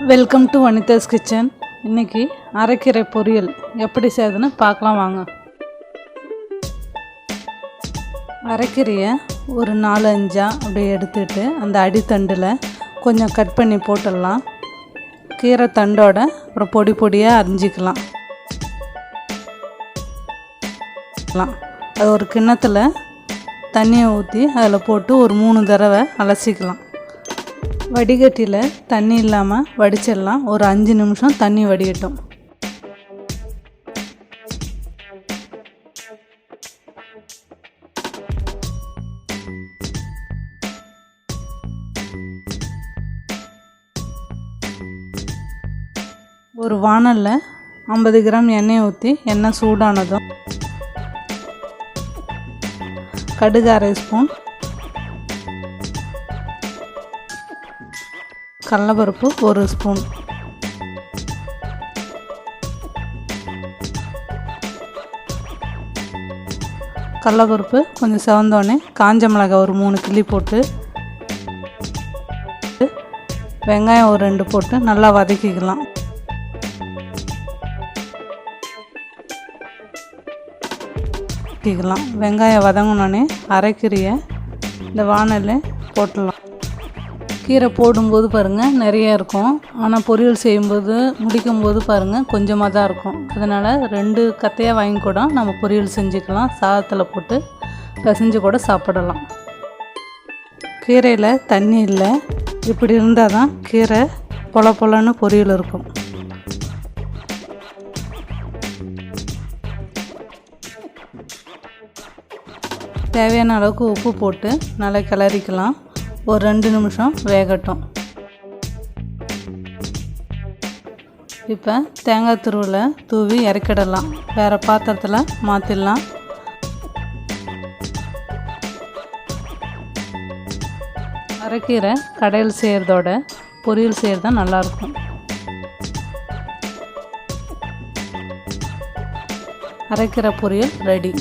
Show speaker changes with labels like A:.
A: Welcome to Vanitha's kitchen. இன்றைக்கி அரைக்கீரை பொரியல் எப்படி செய்யுதுன்னு பார்க்கலாம் வாங்க. அரைக்கீரையை ஒரு 4-5 அப்படியே எடுத்துகிட்டு அந்த அடித்தண்டில் கொஞ்சம் கட் பண்ணி போட்டுடலாம். கீரை தண்டோட அப்புறம் பொடி பொடியாக அரிஞ்சிக்கலாம். அது ஒரு கிண்ணத்தில் தண்ணியை ஊற்றி அதில் போட்டு ஒரு 3 தடவை அலசிக்கலாம். வடிகட்டியில் தண்ணி இல்லாமல் வடிச்சிடலாம். ஒரு 5 நிமிஷம் தண்ணி வடிகட்டும். ஒரு வாணலில் 50 கிராம் எண்ணெய் ஊற்றி எண்ணெய் சூடானதும் கடுகு 1/2 ஸ்பூன், கடலைப்பருப்பு 1 ஸ்பூன், கடலைப்பருப்பு கொஞ்சம் செவந்தோடனே காஞ்ச மிளகாய் ஒரு 3 கிள்ளி போட்டு, வெங்காயம் ஒரு 2 போட்டு நல்லா வதக்கிக்கலாம். வெங்காயம் வதங்கினோடனே அரைக்கீரையை இந்த வாணலில் போட்டுடலாம். கீரை போடும்போது பாருங்கள் நிறையா இருக்கும், ஆனால் பொரியல் செய்யும்போது முடிக்கும்போது பாருங்கள் கொஞ்சமாக தான் இருக்கும். அதனால் 2 கத்தையாக வாங்கி கூட நம்ம பொரியல் செஞ்சுக்கலாம். சாதத்தில் போட்டு பிசைஞ்சு கூட சாப்பிடலாம். கீரையில் தண்ணி இல்லை, இப்படி இருந்தால் தான் கீரை பொல பொலன்னு பொரியல் இருக்கும். தேவையான அளவுக்கு உப்பு போட்டு நல்லா கிளறிக்கலாம். ஒரு 2 நிமிஷம் வேகட்டும். இப்போ தேங்காய் துருவலை தூவி இறக்கிடலாம். வேறு பாத்திரத்தில் மாற்றிடலாம். அரைக்கீரை கடையில் செய்கிறதோட பொரியல் செய்கிறது தான் நல்லாயிருக்கும். அரைக்கீரை பொரியல் ரெடி.